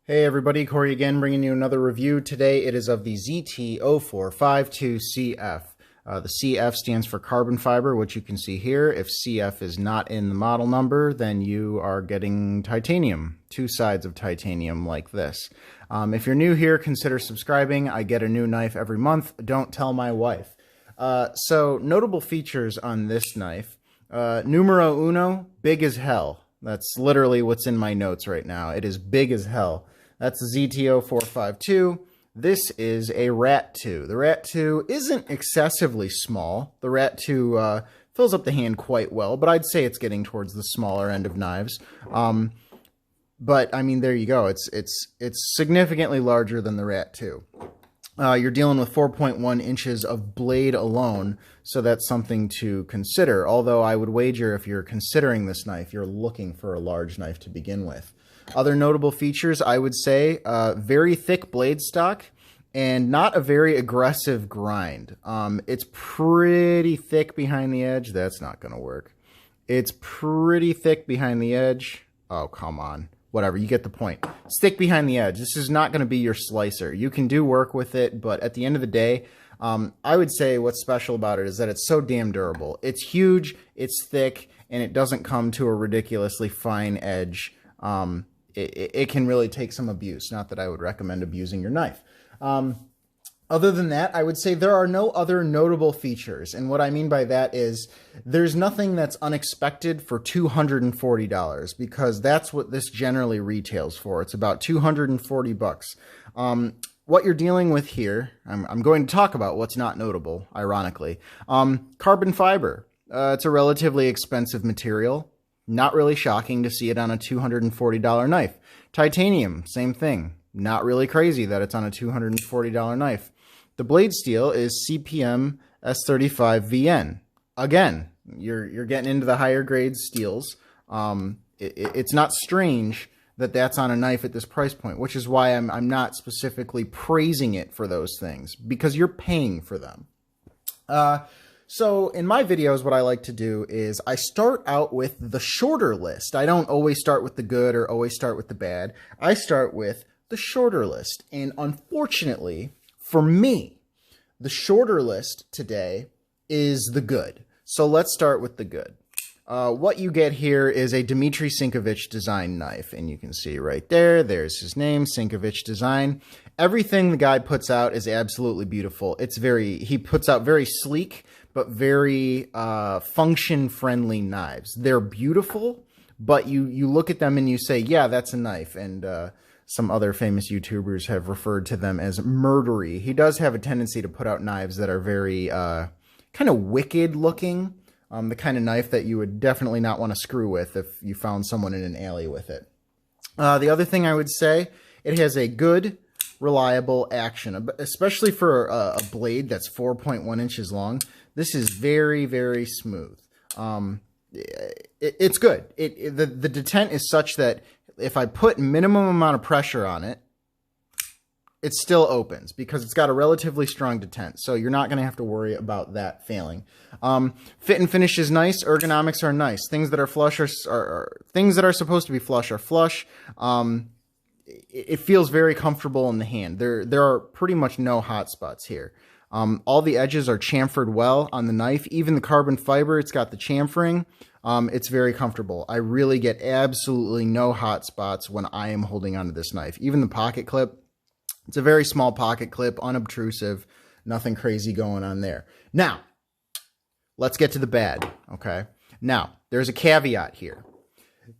Hey everybody, Corey again, bringing you another review. Today it is of the ZT0452CF. The CF stands for carbon fiber, which you can see here. If CF is not in the model number, then you are getting titanium, two sides of titanium like this. If you're new here, consider subscribing. I get a new knife every month. Don't tell my wife. So notable features on this knife. Numero uno, big as hell. That's literally what's in my notes right now. It is big as hell. That's the ZT0452. This is a Rat 2. The Rat 2 isn't excessively small. The Rat 2 fills up the hand quite well, but I'd say it's getting towards the smaller end of knives. But I mean, there you go. It's significantly larger than the Rat 2. You're dealing with 4.1 inches of blade alone, so that's something to consider. Although I would wager if you're considering this knife, you're looking for a large knife to begin with. Other notable features, I would say, very thick blade stock and not a very aggressive grind. It's pretty thick behind the edge. That's not going to work. It's pretty thick behind the edge. Oh, come on. Whatever, you get the point. Stick behind the edge. This is not going to be your slicer. You can do work with it, but at the end of the day, I would say what's special about it is that it's so damn durable. It's huge, it's thick, and it doesn't come to a ridiculously fine edge. It can really take some abuse. Not that I would recommend abusing your knife. Other than that, I would say there are no other notable features. And what I mean by that is there's nothing that's unexpected for $240 because that's what this generally retails for. It's about 240 bucks. What you're dealing with here, I'm going to talk about what's not notable, ironically. Carbon fiber. It's a relatively expensive material. Not really shocking to see it on a $240 knife. Titanium, same thing. Not really crazy that it's on a $240 knife. The blade steel is CPM S35VN. Again, you're getting into the higher grade steels. It's not strange that that's on a knife at this price point, which is why I'm not specifically praising it for those things, because you're paying for them. So in my videos, what I like to do is I start out with the shorter list. I don't always start with the good or always start with the bad. I start with the shorter list. And unfortunately, for me, the shorter list today is the good. So let's start with the good. What you get here is a Dmitry Sinkevich design knife. And you can see right there, there's his name, Sinkevich Design. Everything the guy puts out is absolutely beautiful. He puts out very sleek, but very function-friendly knives. They're beautiful, but you look at them and you say, yeah, that's a knife. And some other famous YouTubers have referred to them as murdery. He does have a tendency to put out knives that are very kind of wicked looking. The kind of knife that you would definitely not want to screw with if you found someone in an alley with it. The other thing I would say, it has a good, reliable action, especially for a blade that's 4.1 inches long. This is very, very smooth. It's good. The detent is such that if I put minimum amount of pressure on it, it still opens because it's got a relatively strong detent. So you're not going to have to worry about that failing. Fit and finish is nice. Ergonomics are nice. Things that are flush are things that are supposed to be flush are flush. It feels very comfortable in the hand. There are pretty much no hot spots here. All the edges are chamfered well on the knife. Even the carbon fiber, it's got the chamfering. It's very comfortable. I really get absolutely no hot spots when I am holding onto this knife. Even the pocket clip, it's a very small pocket clip, unobtrusive, nothing crazy going on there. Now, let's get to the bad, okay? Now, there's a caveat here.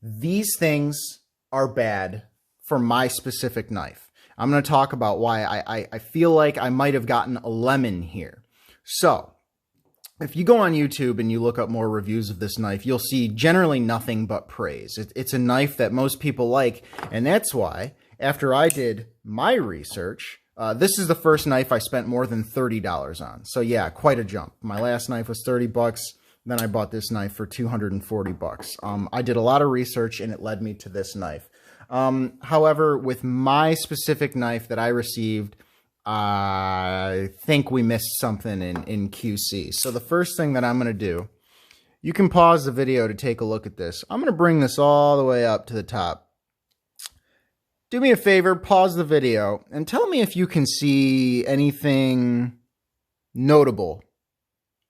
These things are bad for my specific knife. I'm going to talk about why I feel like I might have gotten a lemon here. So, if you go on YouTube and you look up more reviews of this knife, you'll see generally nothing but praise. It's a knife that most people like, and that's why, after I did my research, this is the first knife I spent more than $30 on. So yeah, quite a jump. My last knife was 30 bucks. Then I bought this knife for 240 bucks. I did a lot of research and it led me to this knife. However, with my specific knife that I received, I think we missed something in QC. So the first thing that I'm going to do, you can pause the video to take a look at this. I'm going to bring this all the way up to the top. do me a favor, pause the video, and tell me if you can see anything notable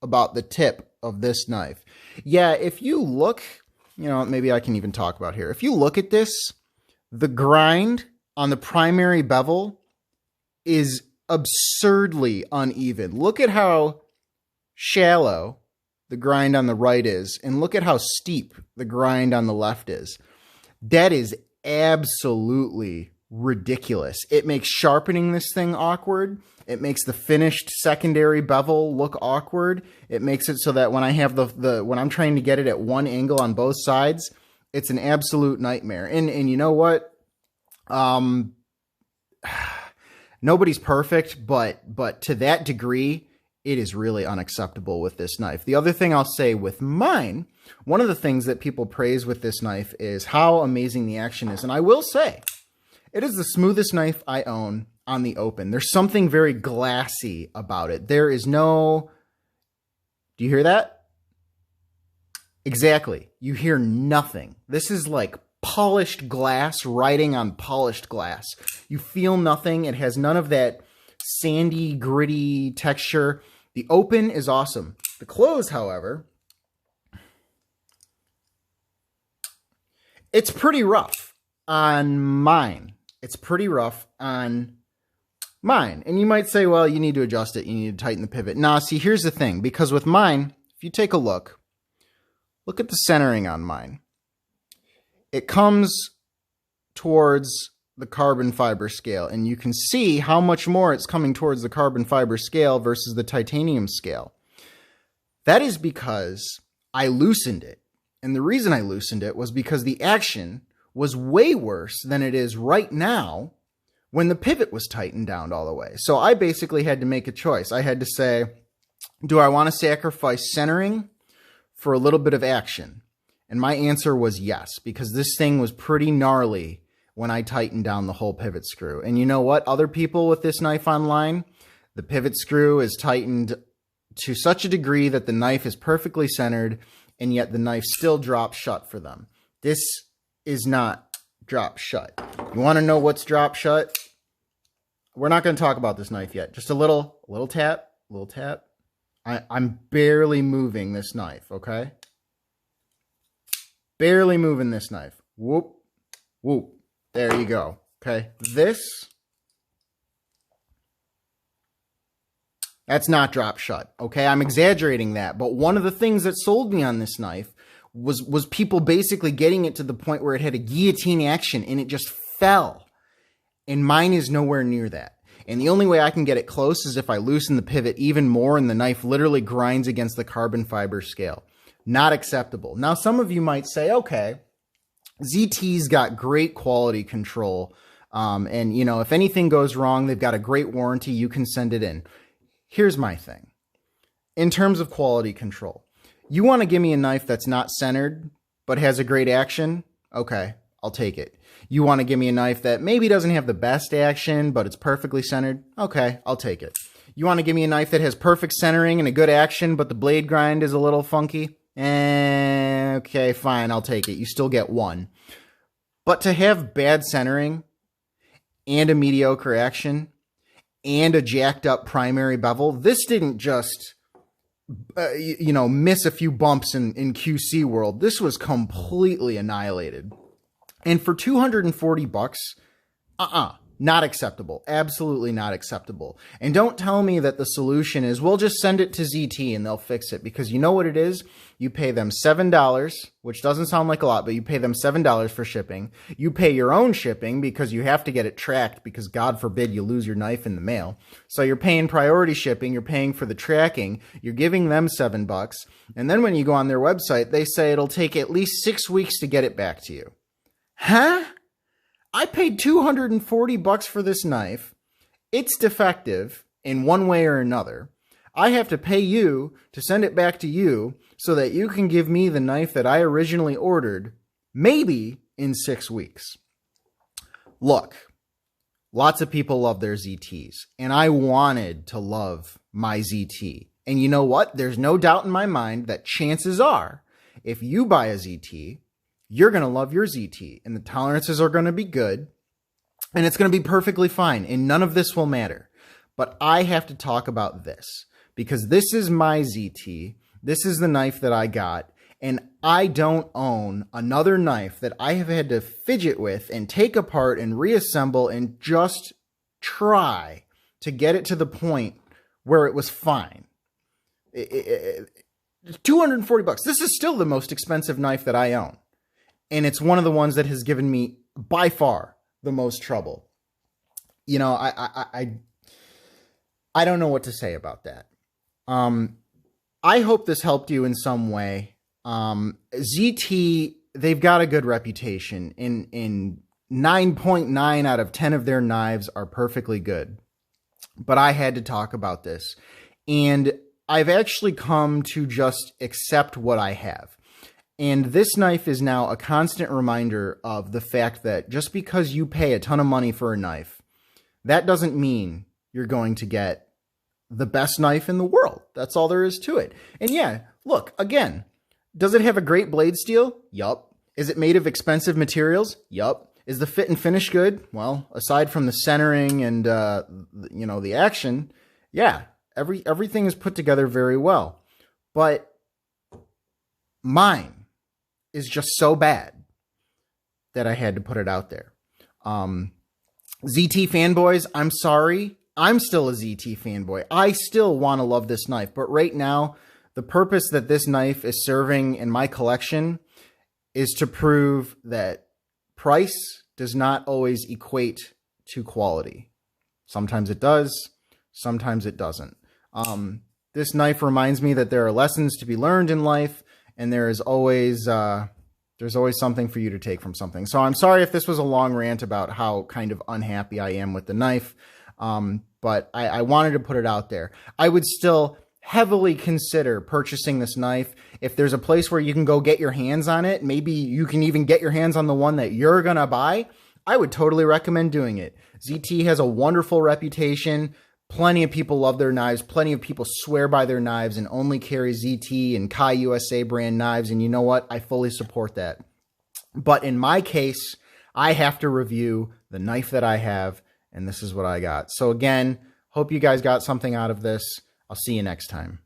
about the tip of this knife. Yeah, if you look, you know, maybe I can even talk about here. If you look at this, the grind on the primary bevel is absurdly uneven. Look at how shallow the grind on the right is, and look at how steep the grind on the left is. That is absolutely ridiculous. It makes sharpening this thing awkward. It makes the finished secondary bevel look awkward. It makes it so that when I have when I'm trying to get it at one angle on both sides, it's an absolute nightmare. And you know what? Nobody's perfect, but to that degree, it is really unacceptable with this knife. The other thing I'll say with mine, one of the things that people praise with this knife is how amazing the action is. And I will say, it is the smoothest knife I own on the open. There's something very glassy about it. There is no... Do you hear that? Exactly. You hear nothing. This is like polished glass riding on polished glass. You feel nothing. It has none of that sandy, gritty texture. The open is awesome. The close, however, it's pretty rough on mine. It's pretty rough on mine. And you might say, well, you need to adjust it. You need to tighten the pivot. Nah, see, here's the thing. Because with mine, if you take a look at the centering on mine. It comes towards the carbon fiber scale, and you can see how much more it's coming towards the carbon fiber scale versus the titanium scale. That is because I loosened it. And the reason I loosened it was because the action was way worse than it is right now when the pivot was tightened down all the way. So I basically had to make a choice. I had to say, do I want to sacrifice centering for a little bit of action? And my answer was yes, because this thing was pretty gnarly when I tightened down the whole pivot screw. And you know what? Other people with this knife online, the pivot screw is tightened to such a degree that the knife is perfectly centered, and yet the knife still drops shut for them. This is not drop shut. You want to know what's drop shut? We're not going to talk about this knife yet. Just a little tap, little tap. I'm barely moving this knife, okay? Barely moving this knife. Whoop, whoop. There you go. Okay. That's not drop shut. Okay. I'm exaggerating that. But one of the things that sold me on this knife was people basically getting it to the point where it had a guillotine action and it just fell. And mine is nowhere near that. And the only way I can get it close is if I loosen the pivot even more and the knife literally grinds against the carbon fiber scale. Not acceptable. Now, some of you might say, okay, ZT's got great quality control. And, you know, if anything goes wrong, they've got a great warranty. You can send it in. Here's my thing. In terms of quality control, you want to give me a knife that's not centered, but has a great action? Okay, I'll take it. You want to give me a knife that maybe doesn't have the best action, but it's perfectly centered? Okay, I'll take it. You want to give me a knife that has perfect centering and a good action, but the blade grind is a little funky? Okay, fine, I'll take it. You still get one. But to have bad centering and a mediocre action and a jacked up primary bevel, this didn't just, miss a few bumps in QC world. This was completely annihilated. And for $240, not acceptable. Absolutely not acceptable. And don't tell me that the solution is, we'll just send it to ZT and they'll fix it. Because you know what it is? You pay them $7, which doesn't sound like a lot, but you pay them $7 for shipping. You pay your own shipping because you have to get it tracked because God forbid you lose your knife in the mail. So you're paying priority shipping. You're paying for the tracking. You're giving them $7. And then when you go on their website, they say it'll take at least 6 weeks to get it back to you. Huh? I paid $240 for this knife. It's defective in one way or another. I have to pay you to send it back to you so that you can give me the knife that I originally ordered, maybe in 6 weeks. Look, lots of people love their ZTs, and I wanted to love my ZT. And you know what? There's no doubt in my mind that chances are, if you buy a ZT, you're going to love your ZT, and the tolerances are going to be good, And it's going to be perfectly fine, and none of this will matter. But I have to talk about this, because this is my ZT. This is the knife that I got, and I don't own another knife that I have had to fidget with and take apart and reassemble and just try to get it to the point where it was fine. 240 bucks. This is still the most expensive knife that I own. And it's one of the ones that has given me by far the most trouble. You know, I don't know what to say about that. I hope this helped you in some way. ZT, they've got a good reputation. In 9.9 out of 10 of their knives are perfectly good. But I had to talk about this. And I've actually come to just accept what I have. And this knife is now a constant reminder of the fact that just because you pay a ton of money for a knife, that doesn't mean you're going to get the best knife in the world. That's all there is to it. And yeah, look, again, does it have a great blade steel? Yup. Is it made of expensive materials? Yup. Is the fit and finish good? Well, aside from the centering and, you know, the action, yeah, everything is put together very well. But mine is just so bad that I had to put it out there. ZT fanboys, I'm sorry. I'm still a ZT fanboy. I still want to love this knife. But right now, the purpose that this knife is serving in my collection is to prove that price does not always equate to quality. Sometimes it does. Sometimes it doesn't. This knife reminds me that there are lessons to be learned in life, and there's always something for you to take from something. So I'm sorry if this was a long rant about how kind of unhappy I am with the knife, but I wanted to put it out there. I would still heavily consider purchasing this knife. If there's a place where you can go get your hands on it, maybe you can even get your hands on the one that you're going to buy, I would totally recommend doing it. ZT has a wonderful reputation. Plenty of people love their knives. Plenty of people swear by their knives and only carry ZT and Kai USA brand knives. And you know what? I fully support that. But in my case, I have to review the knife that I have, and this is what I got. So again, hope you guys got something out of this. I'll see you next time.